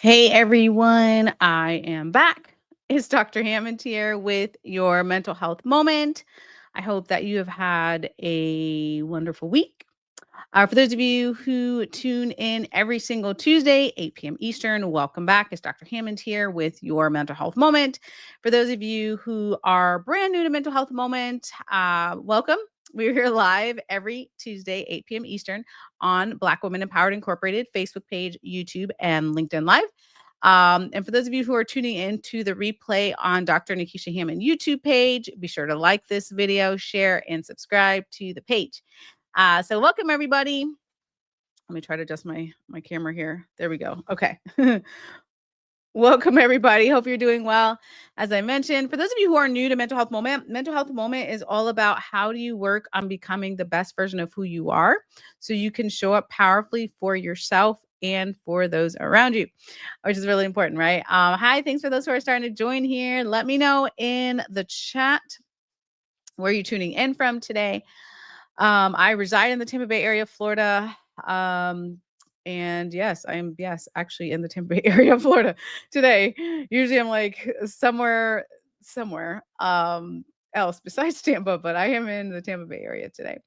Hey everyone, I am back. It's Dr. Hammond here with your mental health moment. I hope that you have had a wonderful week. For those of you who tune in every single Tuesday, 8 p.m. Eastern, welcome back. It's Dr. Hammond here with your mental health moment. For those of you who are brand new to Mental Health Moment, welcome. We're here live every Tuesday, 8 p.m. Eastern on Black Women Empowered Incorporated Facebook page, YouTube, and LinkedIn Live. And for those of you who are tuning in to the replay on Dr. Nikisha Hammond YouTube page, be sure to like this video, share, and subscribe to the page. So welcome everybody. Let me try to adjust my camera here. There we go. Okay. Welcome everybody. Hope you're doing well. As I mentioned, for those of you who are new to Mental Health Moment is all about how do you work on becoming the best version of who you are so you can show up powerfully for yourself and for those around you, which is really important, right? Hi, thanks for those who are starting to join here. Let me know in the chat where you're tuning in from today. I reside in the Tampa Bay area, Florida. And yes, actually in the Tampa Bay area, Florida today. Usually I'm like somewhere else besides Tampa, but I am in the Tampa Bay area today.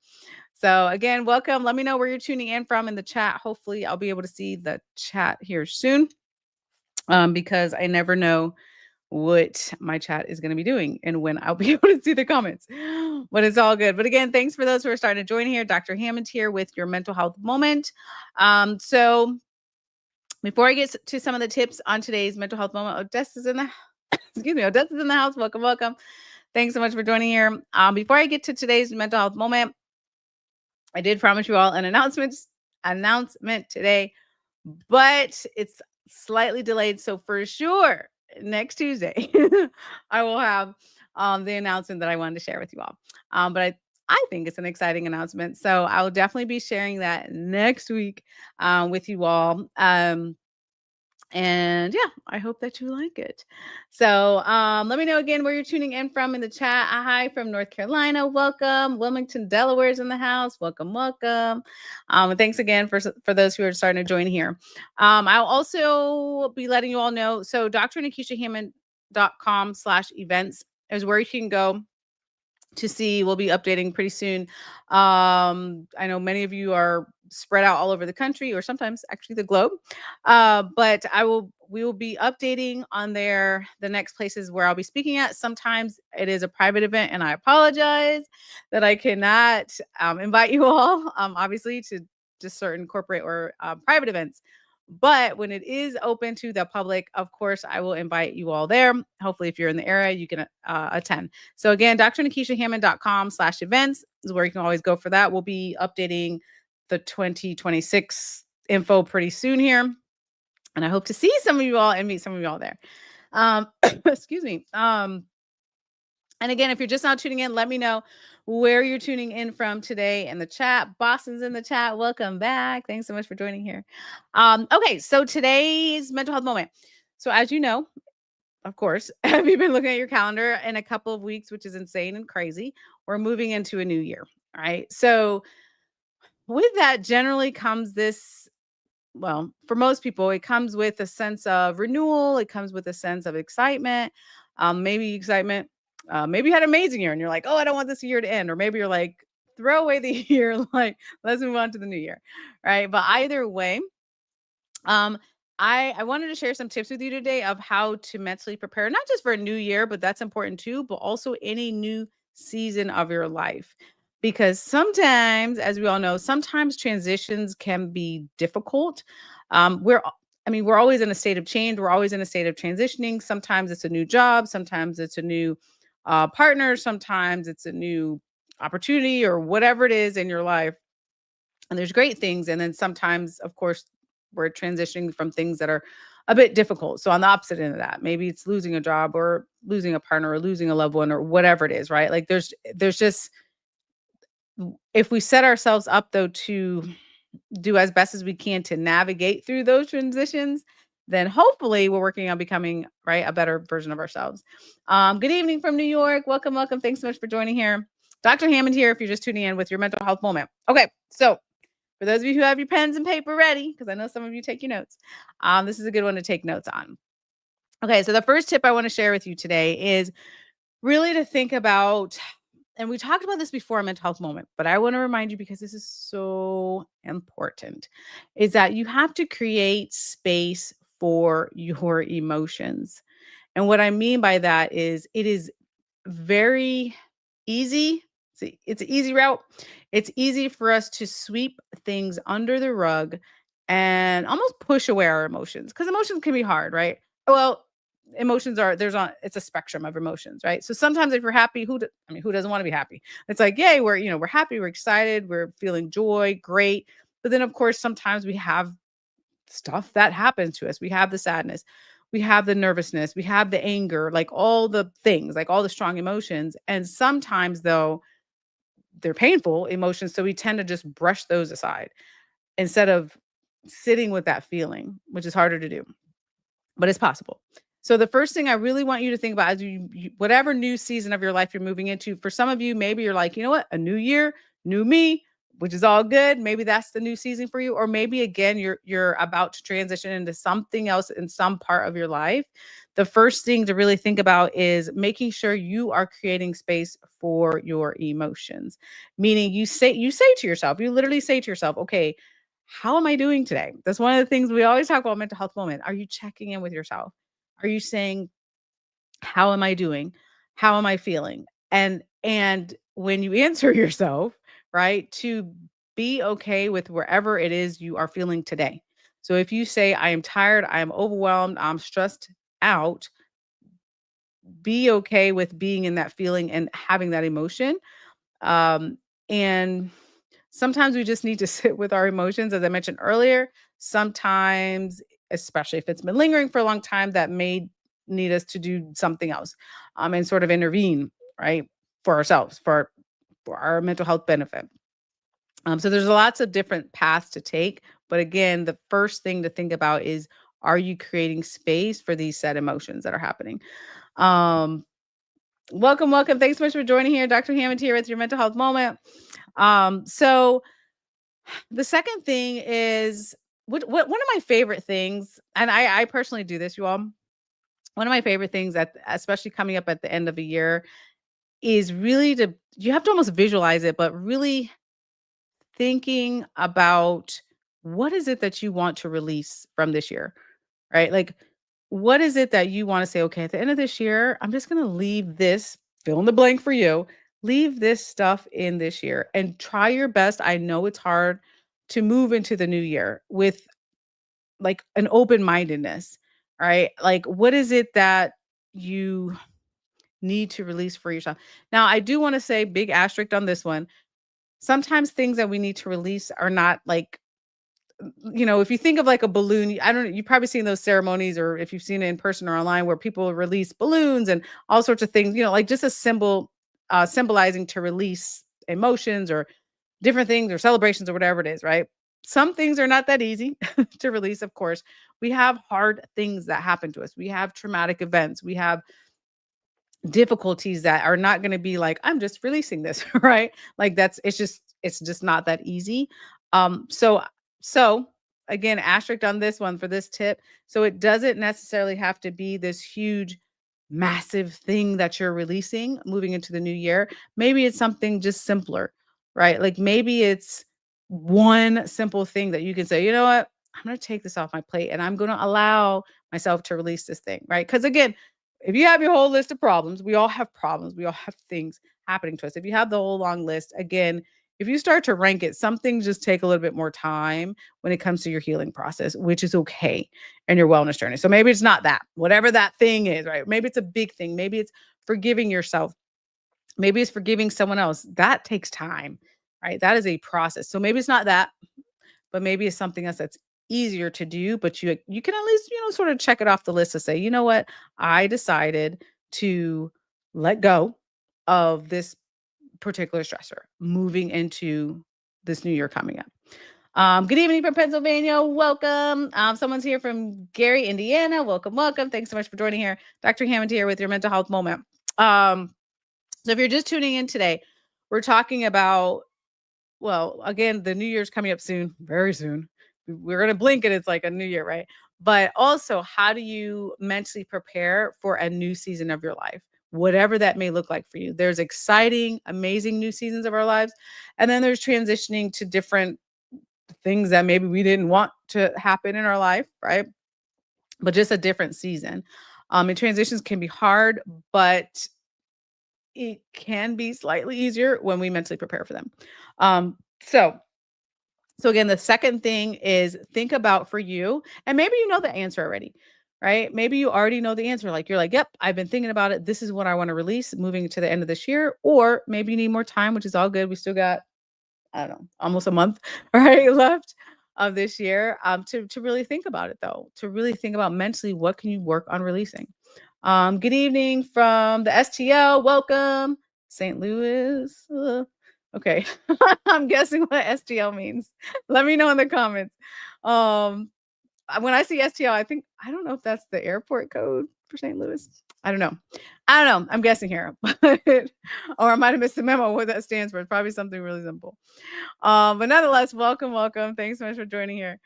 So again, welcome. Let me know where you're tuning in from in the chat. Hopefully I'll be able to see the chat here soon. Because I never know what my chat is going to be doing and when I'll be able to see the comments. But it's all good. But again, thanks for those who are starting to join here. Dr. Hammond here with your mental health moment. So before I get to some of the tips on today's mental health moment, Odessa's in the Odessa's in the house. Welcome, welcome. Thanks so much for joining here. Before I get to today's mental health moment, I did promise you all an announcement today, but it's slightly delayed. So for sure, next Tuesday, I will have the announcement that I wanted to share with you all. But I think it's an exciting announcement. So I will definitely be sharing that next week with you all. And yeah, I hope that you like it. So let me know again where you're tuning in from in the chat. Hi from North Carolina. Welcome. Wilmington, Delaware is in the house. Welcome, welcome. And thanks again for those who are starting to join here. I'll also be letting you all know. So drnikishahammond.com/events is where you can go to see. We'll be updating pretty soon. I know many of you are spread out all over the country or sometimes actually the globe. But we will be updating on there the next places where I'll be speaking at. Sometimes it is a private event and I apologize that I cannot invite you all, obviously, to just certain corporate or private events. But when it is open to the public, of course, I will invite you all there. Hopefully, if you're in the area, you can attend. So again, drnikishahammond.com/events is where you can always go for that. We'll be updating the 2026 info pretty soon here. And I hope to see some of you all and meet some of you all there. Excuse me. And again, if you're just now tuning in, let me know where you're tuning in from today in the chat. Boston's in the chat. Welcome back. Thanks so much for joining here. Okay, so today's mental health moment. So as you know, of course, have you been looking at your calendar in a couple of weeks, which is insane and crazy? We're moving into a new year, right? So with that generally comes this, well, for most people, it comes with a sense of renewal. It comes with a sense of excitement. Maybe excitement. Maybe you had an amazing year and you're like, oh, I don't want this year to end. Or maybe you're like, throw away the year, like, let's move on to the new year. Right. But either way, I wanted to share some tips with you today of how to mentally prepare, not just for a new year, but that's important too, but also any new season of your life. Because sometimes, as we all know, sometimes transitions can be difficult. We're always in a state of change. We're always in a state of transitioning. Sometimes it's a new job. Sometimes it's a new partner. Sometimes it's a new opportunity or whatever it is in your life. And there's great things. And then sometimes, of course, we're transitioning from things that are a bit difficult. So on the opposite end of that, maybe it's losing a job or losing a partner or losing a loved one or whatever it is, right? Like there's just, if we set ourselves up though to do as best as we can to navigate through those transitions, then hopefully we're working on becoming, right, a better version of ourselves. Good evening from New York. Welcome, welcome. Thanks so much for joining here. Dr. Hammond here if you're just tuning in with your mental health moment. Okay, so For those of you who have your pens and paper ready, because I know some of you take your notes, this is a good one to take notes on. Okay, so the first tip I want to share with you today is really to think about, and we talked about this before a mental health moment, but I want to remind you because this is so important, is that you have to create space for your emotions. And what I mean by that is it is very easy. It's an easy route. It's easy for us to sweep things under the rug and almost push away our emotions because emotions can be hard, right? Well, emotions are it's a spectrum of emotions, right? So sometimes if you're happy, who doesn't want to be happy? It's like, yay, we're happy, we're excited, we're feeling joy, great. But then of course sometimes we have stuff that happens to us. We have the sadness, we have the nervousness, we have the anger, like all the things, like all the strong emotions. And sometimes, though, they're painful emotions. So we tend to just brush those aside instead of sitting with that feeling, which is harder to do, but it's possible. So the first thing I really want you to think about is whatever new season of your life you're moving into. For some of you, maybe you're like, you know what, a new year, new me, which is all good. Maybe that's the new season for you, or maybe again you're about to transition into something else in some part of your life. The first thing to really think about is making sure you are creating space for your emotions. Meaning you say to yourself, you literally say to yourself, okay, how am I doing today? That's one of the things we always talk about mental health moment. Are you checking in with yourself? Are you saying, how am I doing? How am I feeling? And when you answer yourself, right, to be okay with wherever it is you are feeling today. So if you say, I am tired, I am overwhelmed, I'm stressed out, be okay with being in that feeling and having that emotion. And sometimes we just need to sit with our emotions, as I mentioned earlier. Sometimes, especially if it's been lingering for a long time, that may need us to do something else, and sort of intervene, right, for ourselves, for our mental health benefit. So there's lots of different paths to take. But again, the first thing to think about is, are you creating space for these set emotions that are happening? Um, Welcome, welcome. Thanks so much for joining here. Dr. Hammond here with your mental health moment. So the second thing is what one of my favorite things, and I personally do this, you all. One of my favorite things that especially coming up at the end of a year is really to you have to almost visualize it, but really thinking about what is it that you want to release from this year, right? Like what is it that you want to say, okay, at the end of this year, I'm just going to leave this, fill in the blank for you, leave this stuff in this year and try your best. I know it's hard to move into the new year with like an open mindedness, right? Like, what is it that you need to release for yourself? Now, I do want to say, big asterisk on this one. Sometimes things that we need to release are not like, if you think of like a balloon, I don't know, you've probably seen those ceremonies, or if you've seen it in person or online, where people release balloons and all sorts of things, like just a symbol, symbolizing to release emotions or different things or celebrations or whatever it is, right? Some things are not that easy to release, of course. We have hard things that happen to us. We have traumatic events. We have difficulties that are not going to be like, I'm just releasing this, right? Like it's just not that easy. So again, asterisk on this one for this tip. So it doesn't necessarily have to be this huge, massive thing that you're releasing moving into the new year. Maybe it's something just simpler, right? Like maybe it's one simple thing that you can say, you know what? I'm going to take this off my plate and I'm going to allow myself to release this thing, right? Because again, if you have your whole list of problems, we all have problems, we all have things happening to us. If you have the whole long list, again, if you start to rank it, some things just take a little bit more time when it comes to your healing process, which is okay, and your wellness journey. So maybe it's not that, whatever that thing is, right? Maybe it's a big thing. Maybe it's forgiving yourself. Maybe it's forgiving someone else. That takes time, right? That is a process. So maybe it's not that, but maybe it's something else that's easier to do, but you can at least, sort of check it off the list to say, you know what? I decided to let go of this particular stressor moving into this new year coming up. Good evening from Pennsylvania. Welcome. Someone's here from Gary, Indiana. Welcome, welcome. Thanks so much for joining here. Dr. Hammond here with your mental health moment. So if you're just tuning in today, we're talking about well, again, the new year's coming up soon, very soon. We're going to blink and it's like a new year, right? But also, how do you mentally prepare for a new season of your life? Whatever that may look like for you. There's exciting, amazing new seasons of our lives. And then there's transitioning to different things that maybe we didn't want to happen in our life, right? But just a different season. And transitions can be hard, but it can be slightly easier when we mentally prepare for them. Um, so so again, the second thing is think about for you, and maybe you know the answer already, right? Maybe you already know the answer. Like you're like, yep, I've been thinking about it. This is what I want to release moving to the end of this year. Or maybe you need more time, which is all good. We still got, I don't know, almost a month, right, left of this year. To really think about it though, to really think about mentally what can you work on releasing. Good evening from the STL. Welcome, St. Louis. Okay, I'm guessing what STL means. Let me know in the comments. Um, when I see STL, I don't know if that's the airport code for St. Louis. I don't know. I don't know. I'm guessing here, but or I might have missed the memo what that stands for. It's probably something really simple. But nonetheless, welcome, welcome. Thanks so much for joining here.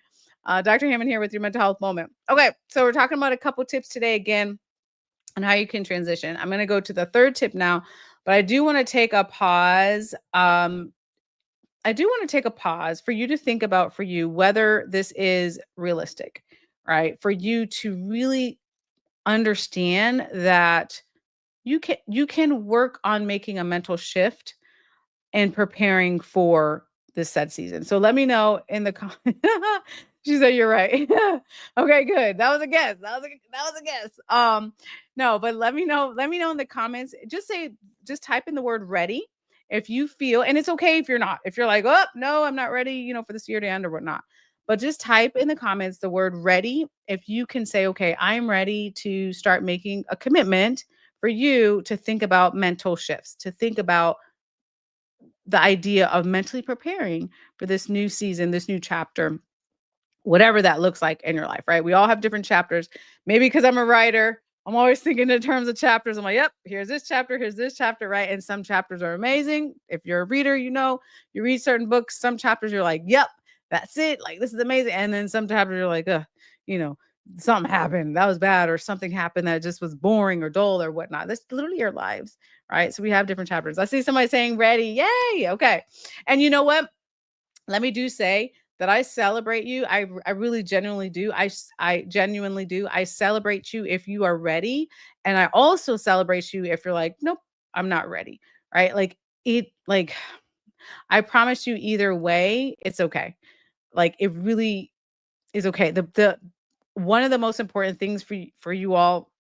Dr. Hammond here with your mental health moment. Okay, so we're talking about a couple tips today again on how you can transition. I'm going to go to the third tip now, but I do want to take a pause. I do want to take a pause for you to think about for you whether this is realistic, right? For you to really understand that you can work on making a mental shift and preparing for this said season. So let me know in the She said you're right. Okay, good. That was a guess. That was a guess. No, but let me know in the comments. Just type in the word ready if you feel, and it's okay if you're not. If you're like, "Oh, no, I'm not ready, for this year to end or whatnot." But just type in the comments the word ready if you can say, "Okay, I'm ready to start making a commitment for you to think about mental shifts, to think about the idea of mentally preparing for this new season, this new chapter, whatever that looks like in your life, right? We all have different chapters. Maybe because I'm a writer, I'm always thinking in terms of chapters. I'm like, yep, here's this chapter, right? And some chapters are amazing. If you're a reader, you read certain books, some chapters you're like, yep, that's it. Like, this is amazing. And then some chapters you're like, you know, something happened that was bad, or something happened that just was boring or dull or whatnot. That's literally our lives, right? So we have different chapters. I see somebody saying ready. Yay. Okay. And you know what? Let me do say that I celebrate you. I really genuinely do. I genuinely do. I celebrate you if you are ready, and I also celebrate you if you're like, nope, I'm not ready. Right? Like I promise you, either way, it's okay. Like it really is okay. The one of the most important things for you all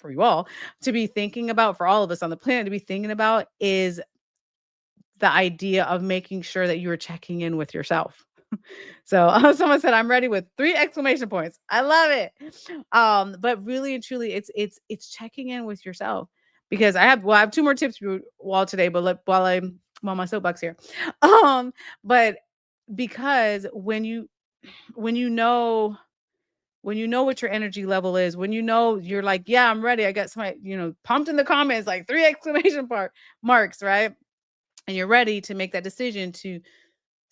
to be thinking about, for all of us on the planet to be thinking about, is the idea of making sure that you are checking in with yourself. So someone said, "I'm ready," with 3 exclamation points. I love it. But really and truly, it's checking in with yourself, because I have 2 more tips for you all today, but while I'm on my soapbox here. But because when you know what your energy level is, when you're like, yeah, I'm ready. I got somebody, pumped in the comments, like 3 exclamation marks, right? And you're ready to make that decision to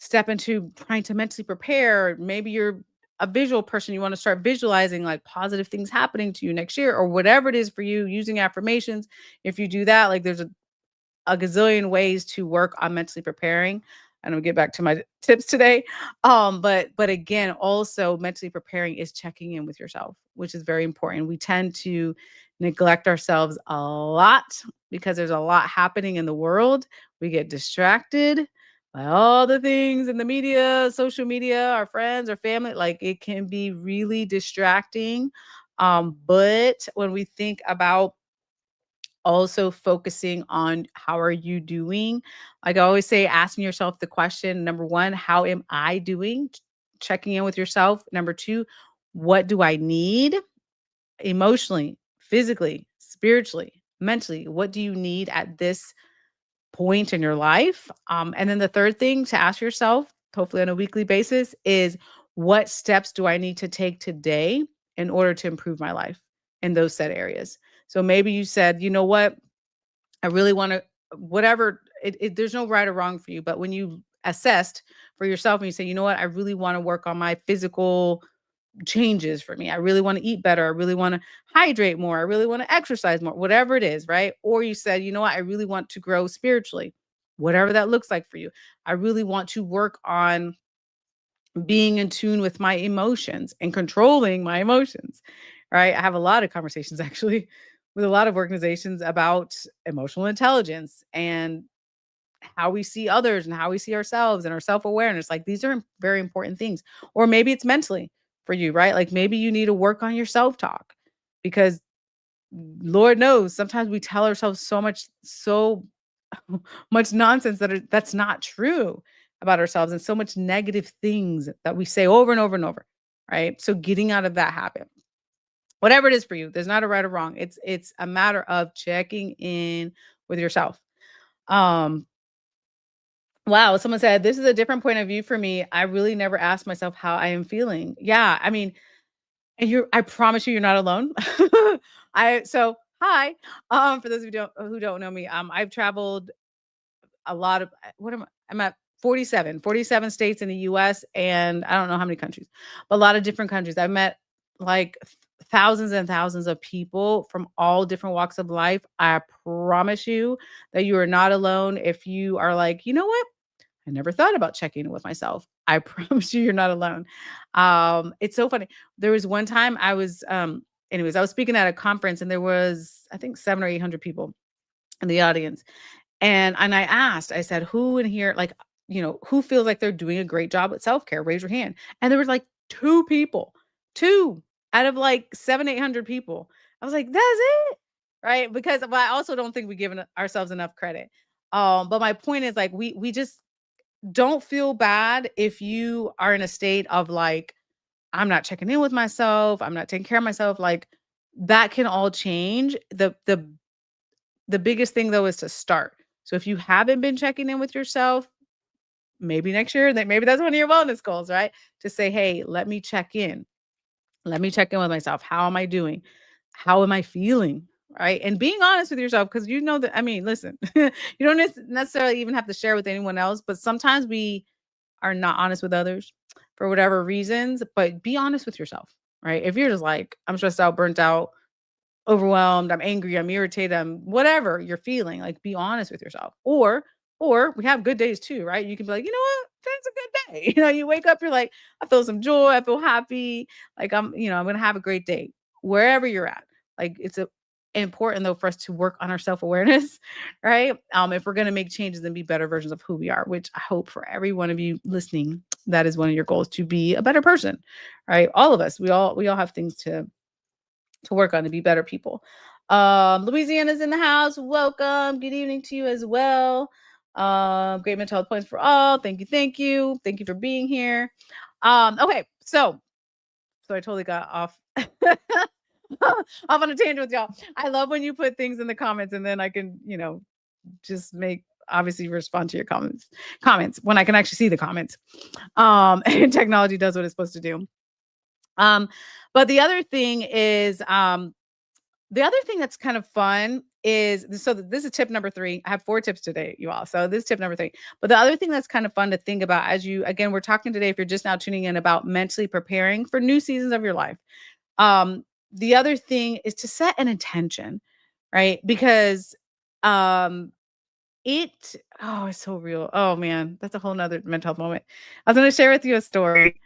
step into trying to mentally prepare. Maybe you're a visual person. You want to start visualizing like positive things happening to you next year, or whatever it is for you, using affirmations. If you do that, like there's a gazillion ways to work on mentally preparing. And I'll get back to my tips today. But again, also mentally preparing is checking in with yourself, which is very important. We tend to neglect ourselves a lot because there's a lot happening in the world. We get distracted by all the things in the media, social media, our friends, our family. Like it can be really distracting. But when we think about also focusing on how are you doing, like I always say, asking yourself the question, number one, how am I doing? Checking in with yourself. Number two, what do I need emotionally, physically, spiritually, mentally? What do you need at this point in your life? And then the third thing to ask yourself, hopefully on a weekly basis, is what steps do I need to take today in order to improve my life in those set areas? So maybe you said, you know what, I really want to, whatever, there's no right or wrong for you. But when you assessed for yourself and you say, you know what, I really want to work on my physical changes for me. I really want to eat better. I really want to hydrate more. I really want to exercise more, whatever it is, right? Or you said, you know what, I really want to grow spiritually, whatever that looks like for you. I really want to work on being in tune with my emotions and controlling my emotions, right? I have a lot of conversations actually with a lot of organizations about emotional intelligence and how we see others and how we see ourselves and our self-awareness. Like these are very important things. Or maybe it's mentally for you, right? Like maybe you need to work on your self-talk because Lord knows sometimes we tell ourselves so much nonsense that's not true about ourselves and so much negative things that we say over and over and over, right? So getting out of that habit. Whatever it is for you, there's not a right or wrong. It's a matter of checking in with yourself. Um Wow, someone said, "This is a different point of view for me. I really never ask myself how I am feeling." Yeah, I mean, and I promise you you're not alone. Hi. For those who don't know me, I've traveled a lot of what am I? I'm at 47 states in the US and I don't know how many countries, but a lot of different countries. I've met like thousands and thousands of people from all different walks of life. I promise you that you are not alone if you are like, "You know what? I never thought about checking in with myself." I promise you, you're not alone. It's so funny. There was one time anyways, I was speaking at a conference and there was, I think, 700 or 800 people in the audience. And I asked, I said, who in here, like, who feels like they're doing a great job with self-care? Raise your hand. And there was like two people, two out of like 800 people. I was like, that's it. Right. Because but I also don't think we give ourselves enough credit. But my point is like we just don't feel bad if you are in a state of like, I'm not checking in with myself, I'm not taking care of myself. Like that can all change. The biggest thing though is to start. So if you haven't been checking in with yourself, maybe next year, that maybe that's one of your wellness goals, right? To say, hey, let me check in. Let me check in with myself. How am I doing? How am I feeling? Right. And being honest with yourself, because you know that, I mean, listen, you don't necessarily even have to share with anyone else, but sometimes we are not honest with others for whatever reasons, but be honest with yourself, right? If you're just like, I'm stressed out, burnt out, overwhelmed, I'm angry, I'm irritated, I'm whatever you're feeling, like be honest with yourself. Or we have good days too, right? You can be like, you know what? That's a good day. You wake up, you're like, I feel some joy, I feel happy, like I'm gonna have a great day, wherever you're at. Like important though for us to work on our self-awareness, right? If we're gonna make changes and be better versions of who we are, which I hope for every one of you listening, that is one of your goals to be a better person, right? All of us, we all have things to work on to be better people. Louisiana's in the house. Welcome. Good evening to you as well. Great mental health points for all. Thank you. Thank you. Thank you for being here. Okay, so I totally got off off on a tangent with y'all. I love when you put things in the comments and then I can, just make obviously respond to your comments when I can actually see the comments. And technology does what it's supposed to do. Um, but the other thing that's kind of fun is this is tip number 3. I have 4 tips today, you all. So this is tip number 3. But the other thing that's kind of fun to think about as you again, we're talking today, if you're just now tuning in, about mentally preparing for new seasons of your life. The other thing is to set an intention, right? Because um it's so real. Oh man, that's a whole nother mental health moment. I was gonna share with you a story.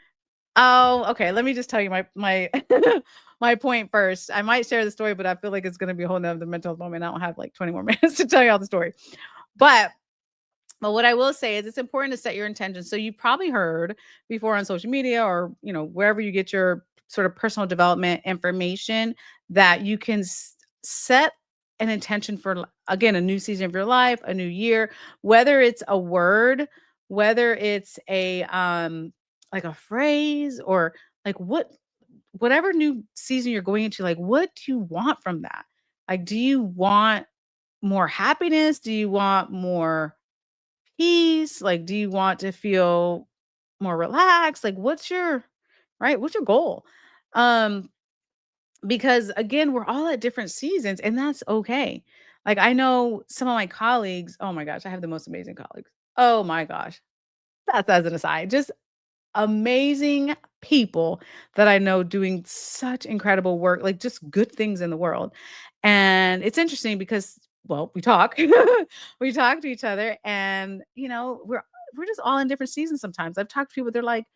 Oh, okay. Let me just tell you my my point first. I might share the story, but I feel like it's gonna be a whole nother mental health moment. I don't have like 20 more minutes to tell you all the story. But but what I will say is it's important to set your intentions. So you've probably heard before on social media or wherever you get your sort of personal development information that you can set an intention for again a new season of your life, a new year, whether it's a word, whether it's a like a phrase or like whatever new season you're going into, like what do you want from that? Like do you want more happiness? Do you want more peace? Like, do you want to feel more relaxed? Like, what's your goal? Um, because again, we're all at different seasons and that's okay. Like, I know some of my colleagues, oh my gosh, I have the most amazing colleagues. Oh my gosh. That's as an aside. Just amazing people that I know doing such incredible work, like just good things in the world. And it's interesting because, well, we talk, we talk to each other, and we're just all in different seasons. Sometimes I've talked to people, they're like,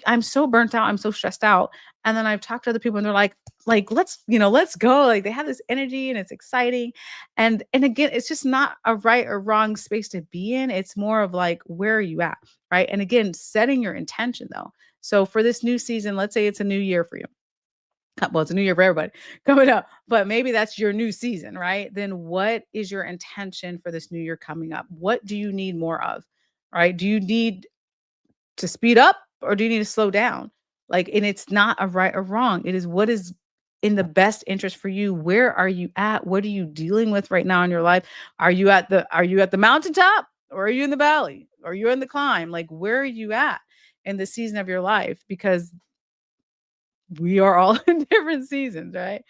I'm so burnt out, I'm so stressed out. And then I've talked to other people and they're like, let's go. Like they have this energy and it's exciting. And again, it's just not a right or wrong space to be in. It's more of like, where are you at? Right. And again, setting your intention though. So for this new season, let's say it's a new year for you. Well, it's a new year for everybody coming up, but maybe that's your new season, right? Then what is your intention for this new year coming up? What do you need more of? Right? Do you need to speed up or do you need to slow down? Like, and it's not a right or wrong. It is what is in the best interest for you. Where are you at? What are you dealing with right now in your life? Are you at the mountaintop or are you in the valley? Or are you in the climb? Like, where are you at in the season of your life? Because we are all in different seasons, right?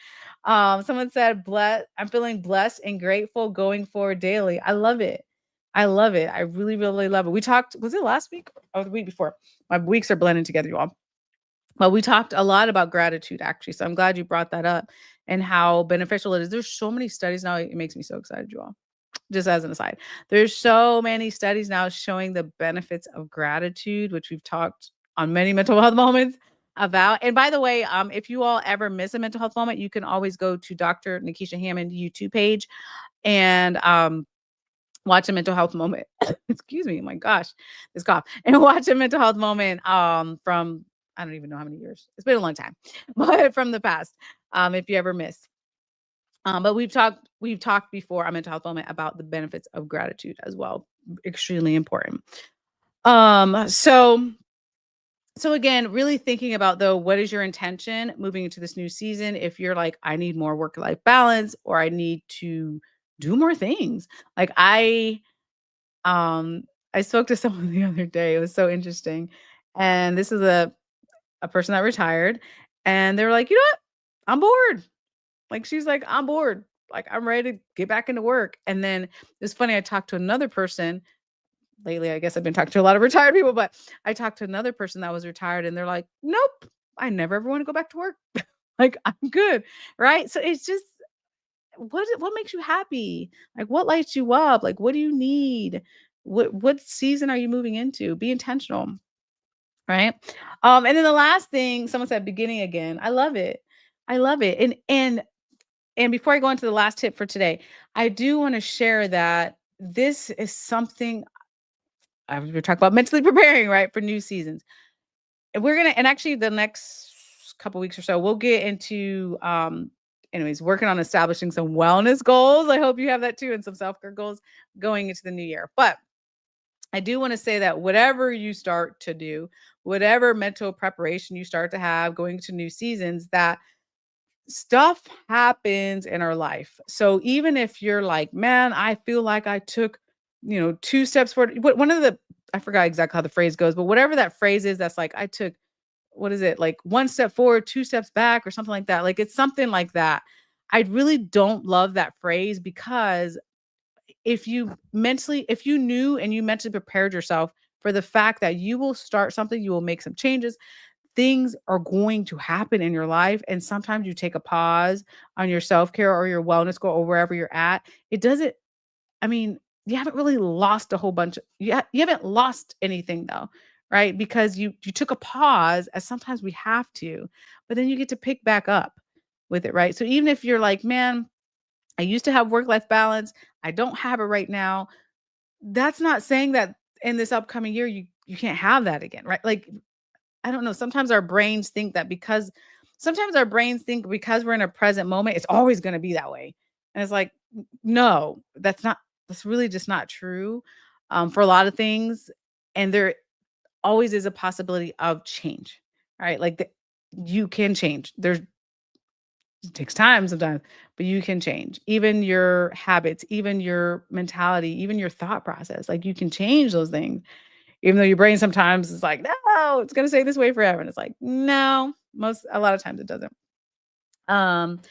Someone said, "Bless. I'm feeling blessed and grateful going forward daily." I love it. I love it. I really, really love it. We talked. Was it last week or the week before? My weeks are blending together, you all. But we talked a lot about gratitude, actually. So I'm glad you brought that up and how beneficial it is. There's so many studies now. It makes me so excited, you all. Just as an aside, there's so many studies now showing the benefits of gratitude, which we've talked on many mental health moments about. And by the way, if you all ever miss a mental health moment, you can always go to Dr. Nikisha Hammond YouTube page and watch a mental health moment. Excuse me, my gosh, this cough. And watch a mental health moment from I don't even know how many years. It's been a long time, but from the past. If you ever miss. But we've talked before on mental health moment about the benefits of gratitude as well. Extremely important. So again, really thinking about though, what is your intention moving into this new season? If you're like, I need more work-life balance or I need to do more things. Like I spoke to someone the other day. It was so interesting. And this is a person that retired. And they were like, you know what? I'm bored. Like, she's like, "I'm bored. Like, I'm ready to get back into work." And then it's funny, I talked to another person lately. I guess I've been talking to a lot of retired people, but I talked to another person that was retired and they're like, "Nope, I never ever want to go back to work. Like, I'm good." Right? So it's just what makes you happy? Like what lights you up? Like what do you need? What season are you moving into? Be intentional, right? And then the last thing, someone said beginning again. I love it. I love it. And before I go into the last tip for today, I do want to share that this is something we're talking about mentally preparing, right, for new seasons. And we're gonna, and actually the next couple weeks or so, we'll get into anyways, working on establishing some wellness goals. I hope you have that too, and some self-care goals going into the new year. But I do want to say that whatever you start to do, whatever mental preparation you start to have going to new seasons, that stuff happens in our life. So even if you're like, man, I feel like I took, two steps forward. One of the, I forgot exactly how the phrase goes, but whatever that phrase is, that's like, I took, what is it? Like one step forward, two steps back, or something like that. Like it's something like that. I really don't love that phrase because if you knew and you mentally prepared yourself for the fact that you will start something, you will make some changes, things are going to happen in your life. And sometimes you take a pause on your self-care or your wellness goal or wherever you're at. It doesn't, I mean, you haven't really lost a whole bunch of, you haven't lost anything though, right? Because you took a pause, as sometimes we have to, but then you get to pick back up with it, right? So even if you're like, man, I used to have work-life balance, I don't have it right now. That's not saying that in this upcoming year you can't have that again, right? Like I don't know. Sometimes our brains think because we're in a present moment, it's always going to be that way. And it's like, no, that's really just not true for a lot of things. And there always is a possibility of change, right? You can change. It takes time sometimes, but you can change even your habits, even your mentality, even your thought process. Like you can change those things even though your brain sometimes is like, no, it's gonna stay this way forever. And it's like, no, a lot of times it doesn't. Um,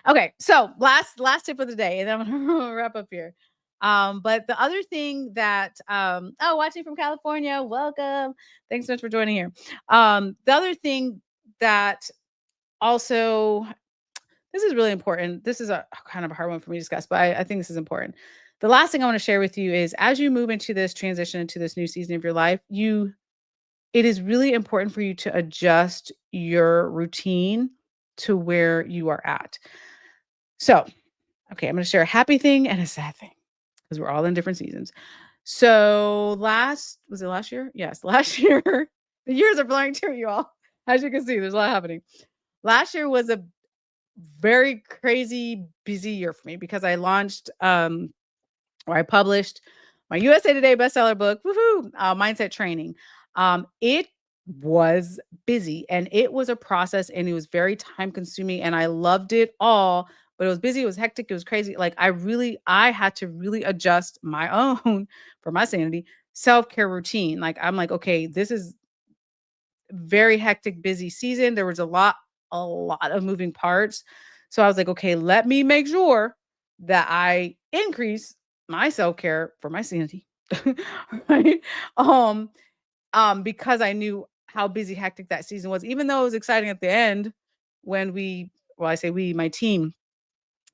okay, so last tip of the day, and then I'm gonna wrap up here. But the other thing that, oh, watching from California, welcome. Thanks so much for joining here. The other thing that also, this is really important. This is a kind of a hard one for me to discuss, but I think this is important. The last thing I want to share with you is as you move into this transition, into this new season of your life, it is really important for you to adjust your routine to where you are at. So, okay, I'm going to share a happy thing and a sad thing because we're all in different seasons. So, was it last year? Yes, last year. The years are blurring too, you all. As you can see, there's a lot happening. Last year was a very crazy busy year for me because I launched or I published my USA Today bestseller book, woohoo, mindset training. It was busy and it was a process and it was very time consuming and I loved it all, but it was busy, it was hectic, it was crazy. Like I had to really adjust my own for my sanity self-care routine. Like I'm like, okay, this is very hectic, busy season. There was a lot of moving parts. So I was like, okay, let me make sure that I increase my self-care for my sanity. Right. Um, because I knew how busy, hectic that season was, even though it was exciting at the end when I say we, my team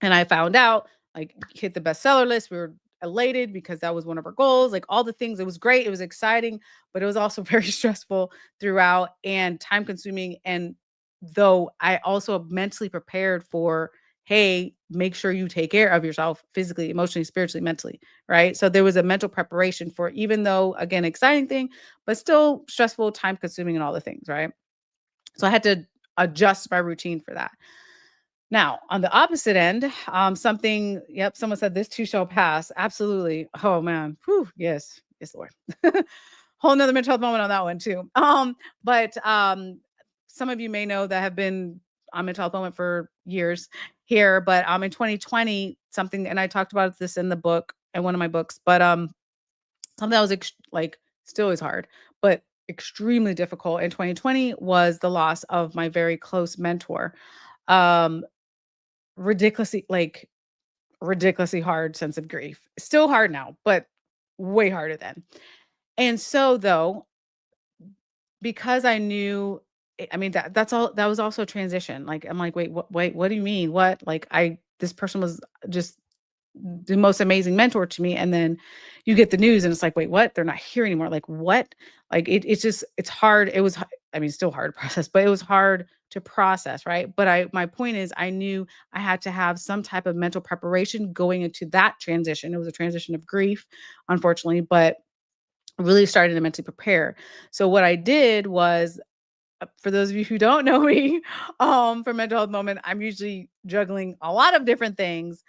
and I found out, like, hit the bestseller list. We were elated because that was one of our goals, like all the things. It was great. It was exciting, but it was also very stressful throughout and time consuming. And though I also mentally prepared for, hey, make sure you take care of yourself physically, emotionally, spiritually, mentally, right? So there was a mental preparation for, even though, again, exciting thing, but still stressful, time consuming, and all the things, right? So I had to adjust my routine for that. Now, on the opposite end, yep, someone said this too shall pass. Absolutely. Oh man. Whew, yes. Yes, Lord. Whole nother mental health moment on that one too. But some of you may know that have been on mental health moment for years here, but in 2020, something, and I talked about this in the book in one of my books, but something that was like still is hard, but extremely difficult in 2020 was the loss of my very close mentor. Um, Ridiculously ridiculously hard sense of grief. Still hard now, but way harder then. And so though, because I knew I mean, that was also a transition. Like, I'm like, wait, what do you mean? What? Like this person was just the most amazing mentor to me. And then you get the news and it's like, wait, what? They're not here anymore. Like, what? Like it's hard. I mean, still hard to process, but it was hard to process, right? But my point is I knew I had to have some type of mental preparation going into that transition. It was a transition of grief, unfortunately, but really starting to mentally prepare. So what I did was, for those of you who don't know me, for mental health moment, I'm usually juggling a lot of different things,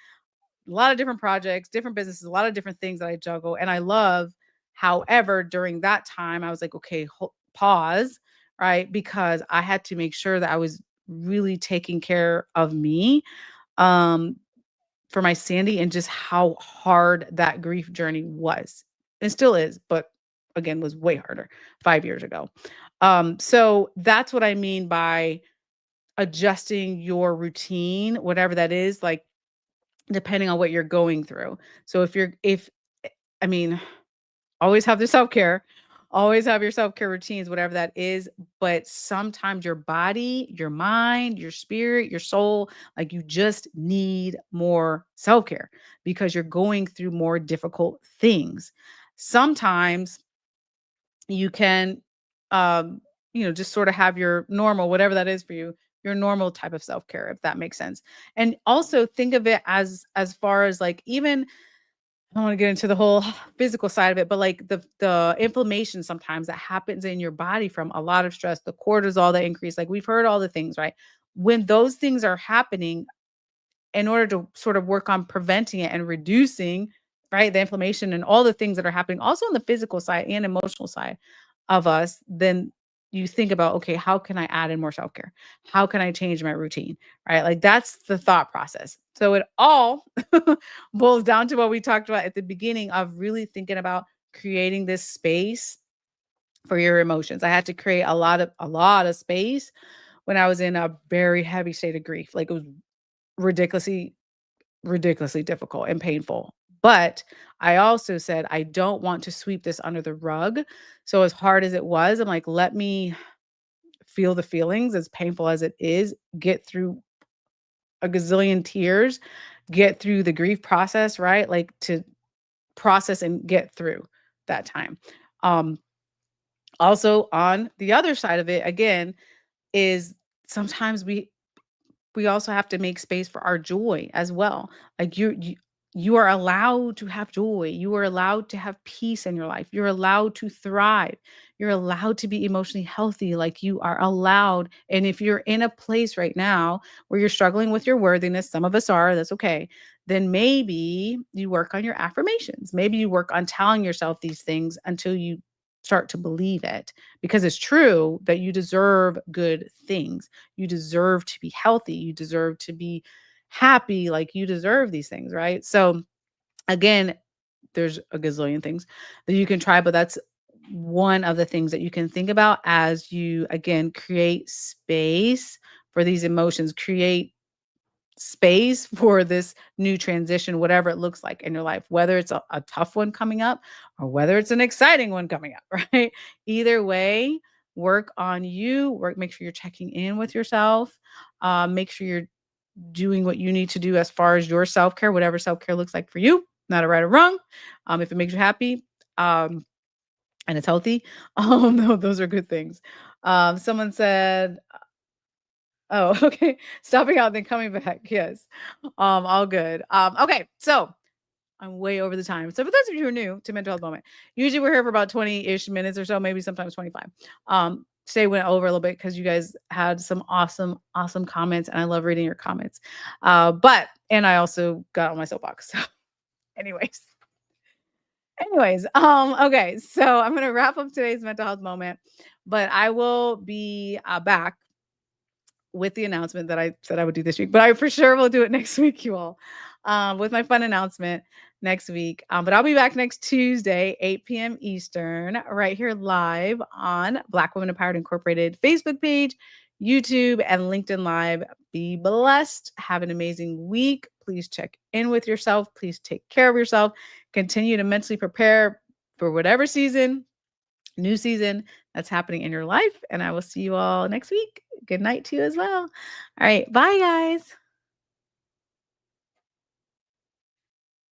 a lot of different projects, different businesses, a lot of different things that I juggle and I love. However, during that time, I was like, okay, pause, right? Because I had to make sure that I was really taking care of me, um, for my sanity and just how hard that grief journey was. And still is, but again, was way harder 5 years ago. So that's what I mean by adjusting your routine, whatever that is, like depending on what you're going through. So if I mean, always have the self-care, always have your self-care routines, whatever that is, but sometimes your body, your mind, your spirit, your soul, like you just need more self-care because you're going through more difficult things. Sometimes you can just sort of have your normal, whatever that is for you, your normal type of self-care, if that makes sense. And also think of it as far as like, even I don't want to get into the whole physical side of it, but like the inflammation sometimes that happens in your body from a lot of stress, the cortisol that increase, like we've heard all the things, right? When those things are happening, in order to sort of work on preventing it and reducing, right, the inflammation and all the things that are happening also on the physical side and emotional side of us, then you think about, okay, how can I add in more self-care? How can I change my routine? Right? Like that's the thought process. So it all boils down to what we talked about at the beginning of really thinking about creating this space for your emotions. I had to create a lot of space when I was in a very heavy state of grief. Like it was ridiculously ridiculously difficult and painful. But I also said, I don't want to sweep this under the rug. So as hard as it was, I'm like, let me feel the feelings, as painful as it is, get through a gazillion tears, get through the grief process, right? Like to process and get through that time. Um, Also on the other side of it, again, is sometimes we also have to make space for our joy as well. Like you are allowed to have joy. You are allowed to have peace in your life. You're allowed to thrive. You're allowed to be emotionally healthy. Like you are allowed. And if you're in a place right now where you're struggling with your worthiness, some of us are, that's okay. Then maybe you work on your affirmations. Maybe you work on telling yourself these things until you start to believe it, because it's true that you deserve good things. You deserve to be healthy. You deserve to be happy. Like you deserve these things, right? So, again, there's a gazillion things that you can try, but that's one of the things that you can think about as you, again, create space for these emotions, create space for this new transition, whatever it looks like in your life, whether it's a tough one coming up or whether it's an exciting one coming up, right? Either way, work on you, make sure you're checking in with yourself, make sure you're doing what you need to do as far as your self-care, whatever self-care looks like for you, not a right or wrong. If it makes you happy, and it's healthy, no, those are good things. Someone said, oh, okay. Stopping out, then coming back. Yes. All good. Okay. So I'm way over the time. So for those of you who are new to Mental Health Moment, usually we're here for about 20-ish minutes or so, maybe sometimes 25. Today went over a little bit because you guys had some awesome, awesome comments, and I love reading your comments. And I also got on my soapbox. So, anyways. Okay. So I'm gonna wrap up today's mental health moment, but I will be back with the announcement that I said I would do this week, but I for sure will do it next week, you all, with my fun announcement next week. But I'll be back next Tuesday, 8 p.m. Eastern, right here live on Black Women Empowered Incorporated Facebook page, YouTube, and LinkedIn Live. Be blessed. Have an amazing week. Please check in with yourself. Please take care of yourself. Continue to mentally prepare for whatever new season that's happening in your life. And I will see you all next week. Good night to you as well. All right. Bye, guys.